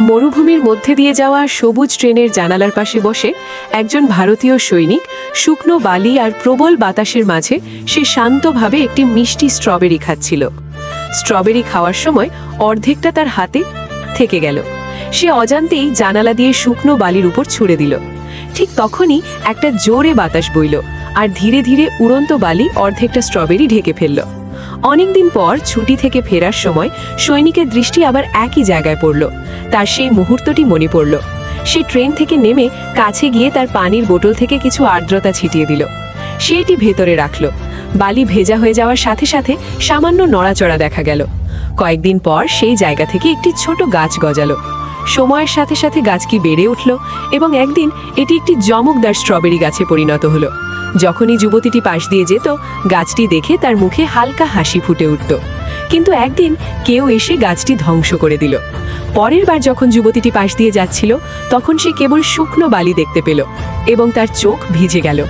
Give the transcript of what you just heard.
মরুভূমির মধ্যে দিয়ে যাওয়া সবুজ ট্রেনের জানালার পাশে বসে একজন ভারতীয় সৈনিক শুকনো বালি আর প্রবল বাতাসের মাঝে সে শান্তভাবে একটি মিষ্টি স্ট্রবেরি খাচ্ছিল। স্ট্রবেরি খাওয়ার সময় অর্ধেকটা তার হাতে থেকে গেল। সে অজান্তেই জানালা দিয়ে শুকনো বালির উপর ছুঁড়ে দিল। ঠিক তখনই একটা জোরে বাতাস বইল আর ধীরে ধীরে উড়ন্ত বালি অর্ধেকটা স্ট্রবেরি ঢেকে ফেলল। অনেকদিন পর ছুটি থেকে ফেরার সময় সৈনিকের দৃষ্টি আবার একই জায়গায় পড়ল। তার সেই মুহূর্তটি মনে পড়ল। সে ট্রেন থেকে নেমে কাছে গিয়ে তার পানির বোতল থেকে কিছু আর্দ্রতা ছিটিয়ে দিল। সে এটি ভেতরে রাখল। বালি ভেজা হয়ে যাওয়ার সাথে সাথে সামান্য নড়াচড়া দেখা গেল। কয়েকদিন পর সেই জায়গা থেকে একটি ছোট গাছ গজালো। সময়ের সাথে সাথে গাছটি বেড়ে উঠল এবং একদিন এটি একটি চমকদার স্ট্রবেরি গাছে পরিণত হলো। যখনই যুবতীটি পাশ দিয়ে যেত, গাছটি দেখে তার মুখে হালকা হাসি ফুটে উঠত। কিন্তু একদিন কেউ এসে গাছটি ধ্বংস করে দিল। পরের বার যখন যুবতীটি পাশ দিয়ে যাচ্ছিল, তখন সে কেবল শুকনো বালি দেখতে পেল এবং তার চোখ ভিজে গেল।